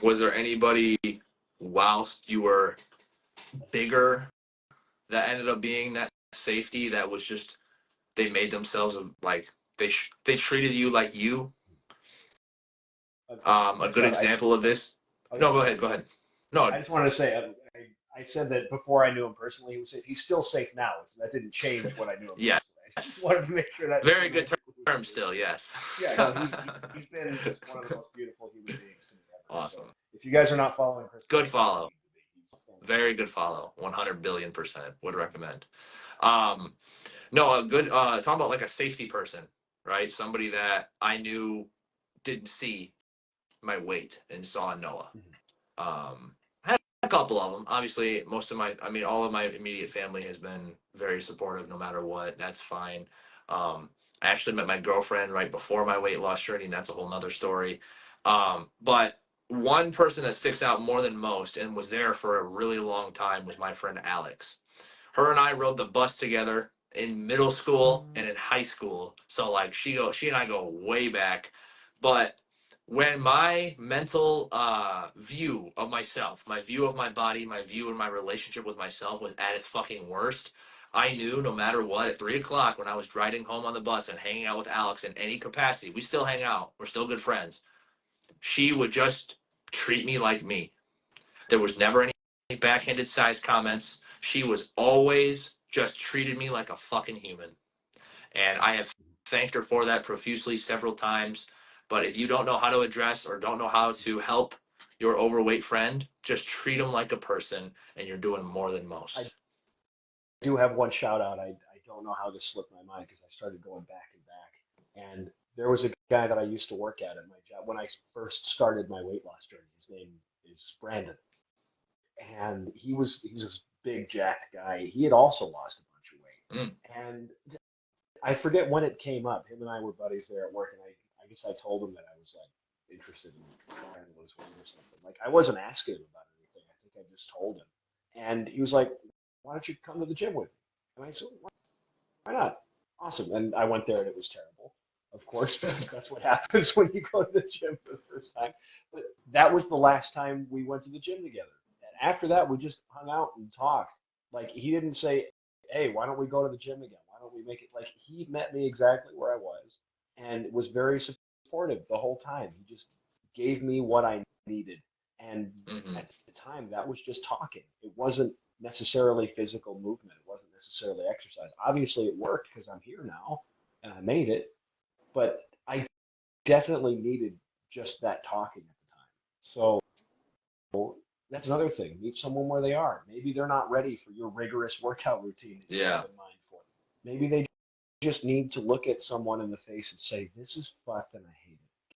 Was there anybody whilst you were bigger that ended up being that safety that was just, they made themselves like, they treated you like you? A good example of this. No, go ahead. No, I just wanted to say, I said that before I knew him personally, he was safe. He's still safe now. So that didn't change when I knew him. Yeah. I just wanted to make sure that. Very good term still, yes. Yeah, no, he's been just one of the most beautiful human beings to me ever. Awesome. So if you guys are not following Chris, good follow. Very good follow. 100 billion %. Would recommend. No, a good talking about like a safety person, right? Somebody that I knew didn't see my weight and saw Noah. I had a couple of them. Obviously, all of my immediate family has been very supportive no matter what. That's fine. I actually met my girlfriend right before my weight loss journey, and that's a whole nother story. But one person that sticks out more than most and was there for a really long time was my friend Alex. Her and I rode the bus together in middle school and in high school. So like she and I go way back. But when my mental view of myself, my view of my body, my view and my relationship with myself was at its fucking worst, I knew no matter what, at 3 o'clock when I was riding home on the bus and hanging out with Alex in any capacity, we still hang out, we're still good friends, she would just treat me like me. There was never any backhanded size comments. She was always just treated me like a fucking human. And I have thanked her for that profusely several times. But if you don't know how to address or don't know how to help your overweight friend, just treat them like a person and you're doing more than most. I do have one shout out. I don't know how this slipped my mind because I started going back and back. And there was a guy that I used to work at my job when I first started my weight loss journey. His name is Brandon. And he was this big jacked guy. He had also lost a bunch of weight. And I forget when it came up. Him and I were buddies there at work, and I guess I told him that I was like interested in trying to lose weight or something. Like I wasn't asking him about anything. I think I just told him. And he was like, "Why don't you come to the gym with me?" And I said, "Why not?" Awesome. And I went there, and it was terrible, of course, because that's what happens when you go to the gym for the first time. But that was the last time we went to the gym together. And after that, we just hung out and talked. Like he didn't say, "Hey, why don't we go to the gym again? Why don't we make it?" Like he met me exactly where I was and was very supportive the whole time. He just gave me what I needed. And at the time, that was just talking. It wasn't necessarily physical movement. It wasn't necessarily exercise. Obviously, it worked because I'm here now and I made it. But I definitely needed just that talking at the time. So that's another thing. Meet someone where they are. Maybe they're not ready for your rigorous workout routine that you Yeah. have in mind for them. Maybe they just need to look at someone in the face and say, "This is fucked and I hate it."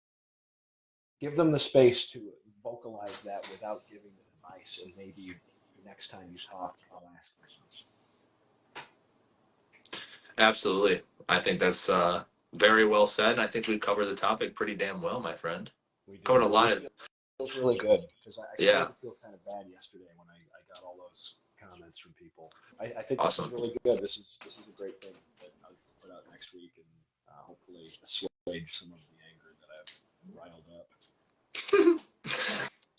Give them the space to vocalize that without giving them advice, and maybe the next time you talk, I'll ask for some. Absolutely. I think that's very well said, and I think we covered the topic pretty damn well, my friend. We Covered a did. Well, lot this of feels really good because I started yeah. to feel kind of bad yesterday when I got all those comments from people. I think this is Awesome. really good. This is a great thing that I'll get to put out next week and hopefully assuage some of the anger that I've riled up.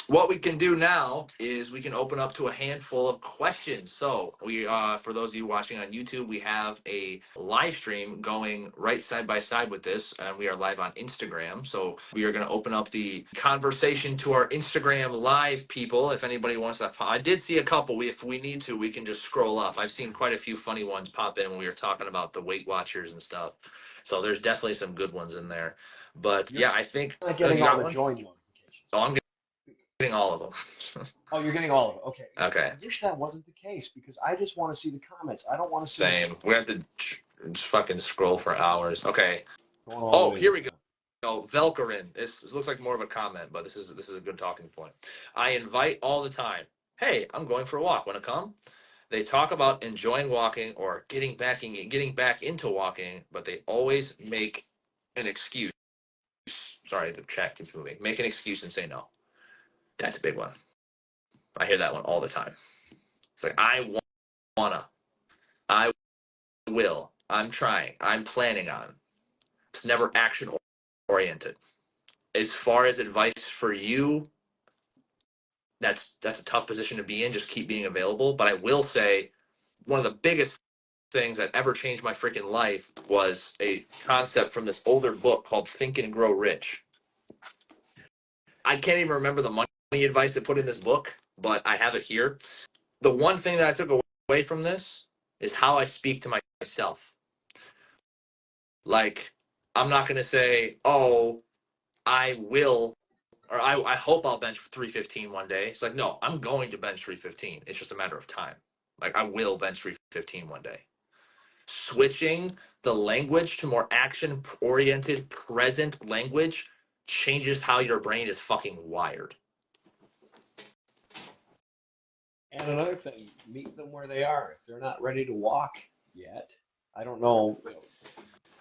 What we can do now is we can open up to a handful of questions. So we, for those of you watching on YouTube, we have a live stream going right side by side with this, and we are live on Instagram. So we are going to open up the conversation to our Instagram live people. If anybody wants that, I did see a couple. If we need to, we can just scroll up. I've seen quite a few funny ones pop in when we were talking about the Weight Watchers and stuff. So there's definitely some good ones in there. But You're yeah, I think not you getting all got the one. join notifications. Oh, I'm getting all of them. Oh, you're getting all of it. Okay. Okay. I wish that wasn't the case because I just want to see the comments. I don't want to see Same. We have to just fucking scroll for hours. Okay. going all the Oh, way to here the we go. top. Velkerin. This looks like more of a comment, but this is a good talking point. I invite all the time. Hey, I'm going for a walk. Want to come? They talk about enjoying walking or getting back into walking, but they always make an excuse. Sorry, the chat keeps moving. Make an excuse and say no. That's a big one. I hear that one all the time. It's like wanna, I will, I'm trying, I'm planning on. It's never action oriented. As far as advice for you, that's a tough position to be in. Just keep being available. But I will say one of the biggest things that ever changed my freaking life was a concept from this older book called Think and Grow Rich. I can't even remember the money advice they put in this book, but I have it here. The one thing that I took away from this is how I speak to myself. Like, I'm not going to say, oh, I will, or I hope I'll bench 315 one day. It's like, no, I'm going to bench 315. It's just a matter of time. Like, I will bench 315 one day. Switching the language to more action oriented, present language changes how your brain is fucking wired. And another thing, meet them where they are. If they're not ready to walk yet, I don't know,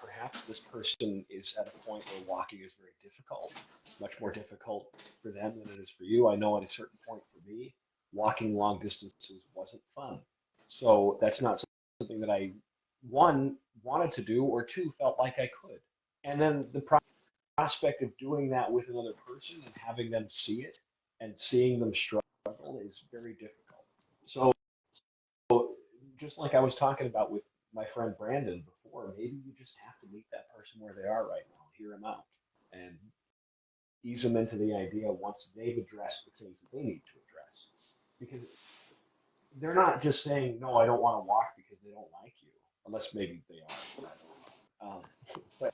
perhaps this person is at a point where walking is very difficult, much more difficult for them than it is for you. I know at a certain point for me, walking long distances wasn't fun. So that's not something that I, one, wanted to do, or two, felt like I could. And then the prospect of doing that with another person and having them see it and seeing them struggle is very difficult. So just like I was talking about with my friend Brandon before, maybe you just have to meet that person where they are right now, hear them out, and ease them into the idea once they've addressed the things that they need to address. Because they're not just saying, no, I don't want to walk because they don't like you, unless maybe they are, but I don't know. But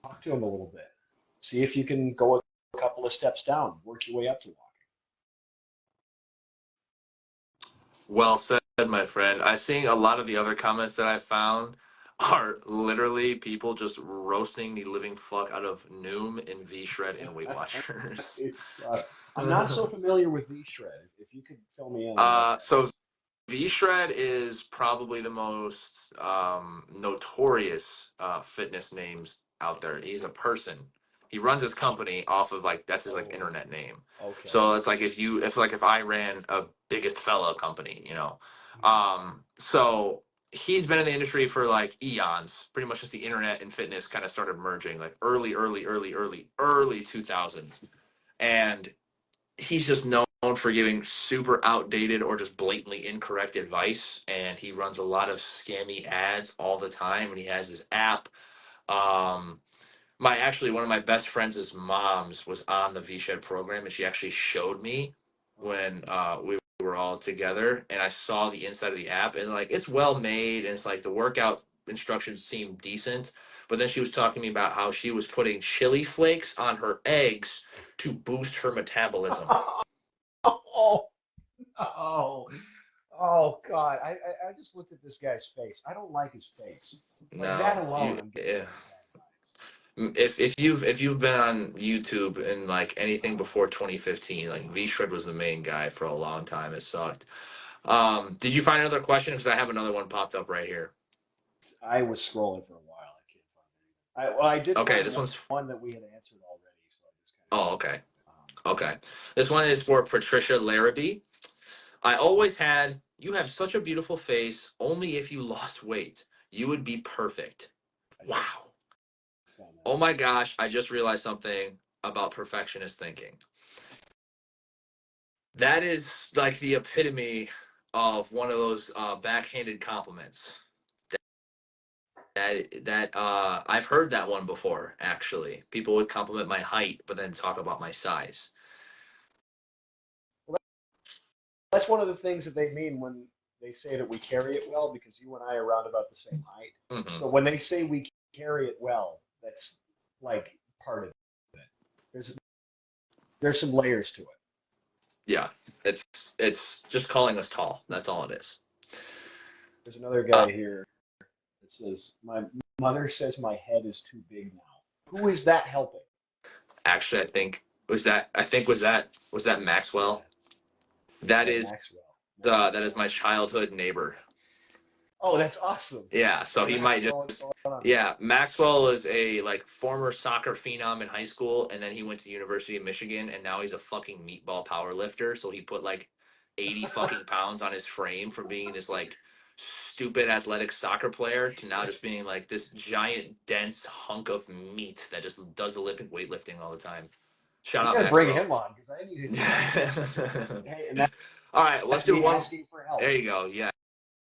talk to them a little bit. See if you can go a couple of steps down, work your way up to walking. Well said, my friend. I think a lot of the other comments that I found are literally people just roasting the living fuck out of Noom and V Shred and Weight Watchers. It's I'm not so familiar with V-Shred. If you could fill me in on what that So is. V Shred is probably the most notorious fitness names out there. He's a person. He runs his company off of like that's his like Oh, internet name. okay. So it's like if I ran a biggest fella company, you know. Hmm. So he's been in the industry for like eons. Pretty much just the internet and fitness kind of started merging like early 2000s. And he's just known for giving super outdated or just blatantly incorrect advice, and he runs a lot of scammy ads all the time, and he has his app. My actually one of my best friends' moms was on the V-Shed program, and she actually showed me Oh, when we were all together, and I saw the inside of the app, and like it's well made, and it's like the workout instructions seem decent, but then she was talking to me about how she was putting chili flakes on her eggs to boost her metabolism. Oh, oh, oh, God! I just looked at this guy's face. I don't like his face. Like that No, alone, I'm getting yeah. bad vibes. If you've been on YouTube and like anything before 2015, like V Shred was the main guy for a long time. It sucked. Did you find another question? Because I have another one popped up right here. I was scrolling for a while. I can't find anything. Well, I did Okay, find this one's. one that we had answered already, so I just kind of Oh, skipped okay. it. Okay. This one is for Patricia Larrabee. I always had, you have such a beautiful face. Only if you lost weight, you would be perfect. I just Wow. found that Oh one. my gosh, I just realized something about perfectionist thinking. That is like the epitome of one of those backhanded compliments. That I've heard that one before, actually. People would compliment my height, but then talk about my size. Well, that's one of the things that they mean when they say that we carry it well, because you and I are around about the same height. Hmm. So when they say we carry it well, that's like part of it. There's there's some layers to it. Yeah, it's just calling us tall. That's all it is. There's another Uh, guy here that says, "My mother says my head is too big now." Who is that helping? Actually, I think was that Yeah, Maxwell. That yeah, is Maxwell. that is Maxwell. my childhood neighbor. Oh, that's awesome. Yeah, so Hey, he might just. Maxwell, what's going on, man? Yeah, Maxwell is a like former soccer phenom in high school, and then he went to the University of Michigan, and now he's a fucking meatball power lifter. So he put like 80 fucking pounds on his frame from being this like stupid athletic soccer player to now just being like this giant dense hunk of meat that just does Olympic weightlifting all the time. Shout You out got to bring Maxwell. him on because I need his help. Hey, and All right, let's that's do me one. asking for help. There you go. Yeah.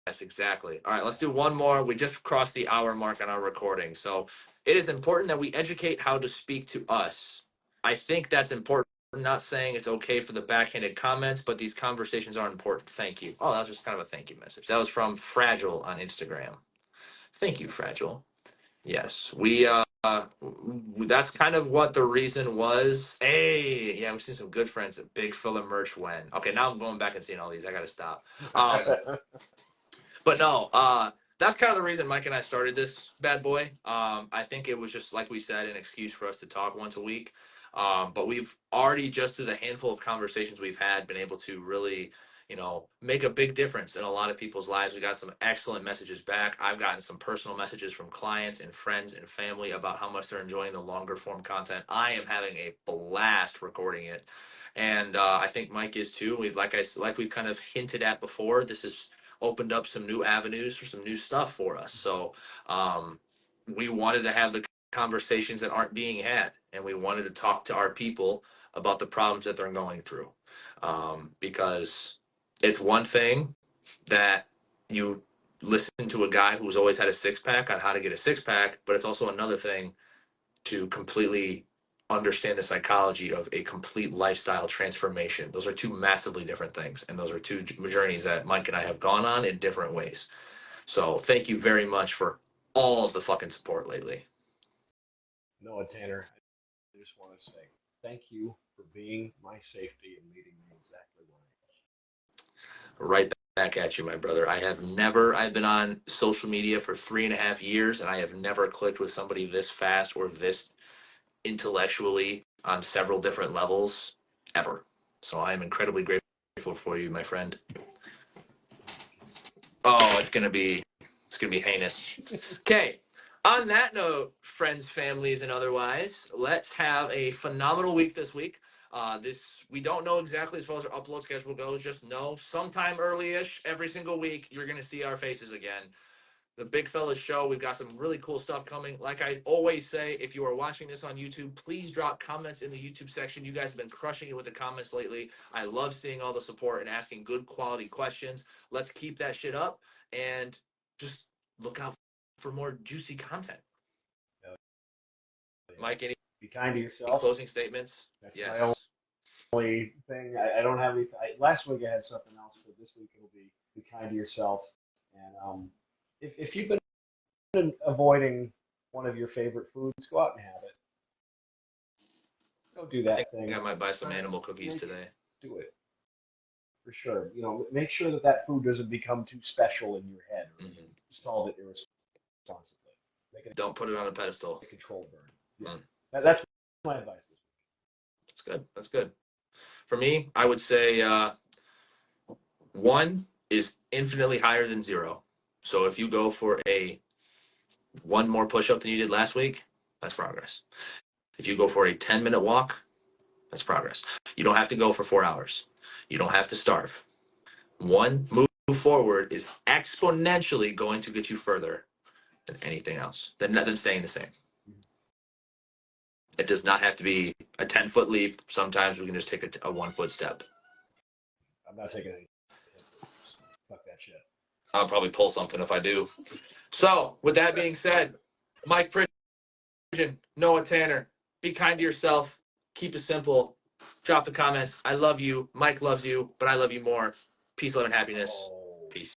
Yes, exactly. All right, let's do one more. We just crossed the hour mark on our recording. So it is important that we educate how to speak to us. I think that's important. I'm not saying it's okay for the backhanded comments, but these conversations are important. Thank you. Oh, that was just kind of a thank you message. That was from Fragile on Instagram. Thank you, Fragile. Yes, that's kind of what the reason was. Hey, yeah, we've seen some good friends at Big Fella merch when. Okay, now I'm going back and seeing all these. I gotta stop. But no, that's kind of the reason Mike and I started this bad boy. I think it was just like we said, an excuse for us to talk once a week. But we've already, just through the handful of conversations we've had, been able to really, make a big difference in a lot of people's lives. We got some excellent messages back. I've gotten some personal messages from clients and friends and family about how much they're enjoying the longer form content. I am having a blast recording it. And I think Mike is too. Like we've kind of hinted at before. This is opened up some new avenues for some new stuff for us. So we wanted to have the conversations that aren't being had, and we wanted to talk to our people about the problems that they're going through. Because it's one thing that you listen to a guy who's always had a six pack on how to get a six pack, but it's also another thing to completely understand the psychology of a complete lifestyle transformation. Those are two massively different things, and those are two journeys that Mike and I have gone on in different ways. So thank you very much for all of the fucking support lately. Noah Tanner, I just want to say thank you for being my safety and meeting me exactly where Right back at you, my brother. I've been on social media for 3.5 years, and I have never clicked with somebody this fast or this intellectually on several different levels ever. So I am incredibly grateful for you, my friend. I am. Oh, it's gonna be heinous. Okay. On that note, friends, families, and otherwise, let's have a phenomenal week this week. This we don't know exactly as far as our upload schedule goes. Just know sometime early-ish every single week you're gonna see our faces again. The Big Fellas Show. We've got some really cool stuff coming. Like I always say, if you are watching this on YouTube, please drop comments in the YouTube section. You guys have been crushing it with the comments lately. I love seeing all the support and asking good quality questions. Let's keep that shit up and just look out for more juicy content. Hell yeah. Mike, any Be kind to yourself. closing statements? That's my Yes. only thing. I don't have anything. Last week I had something else, but this week it'll be kind to yourself. And if you've been avoiding one of your favorite foods, go out and have it. Don't do I think that thing. I might buy some Try to animal cookies make it, today. do it for sure. Make sure that that food doesn't become too special in your head or Hmm. installed it irresponsibly. Make it Don't put it on a pedestal. a control burn. Yeah, Mm. that's my advice this week. That's good. That's good. For me, I would say one is infinitely higher than zero. So if you go for a one more push up than you did last week, that's progress. If you go for a 10-minute walk, that's progress. You don't have to go for 4 hours. You don't have to starve. One move forward is exponentially going to get you further than anything else, than staying the same. It does not have to be a 10-foot leap. Sometimes we can just take a 1 foot step. I'm not taking any. Fuck that shit. I'll probably pull something if I do. So, with that being said, Mike Pridgeon, Noah Tanner, be kind to yourself. Keep it simple. Drop the comments. I love you. Mike loves you, but I love you more. Peace, love, and happiness.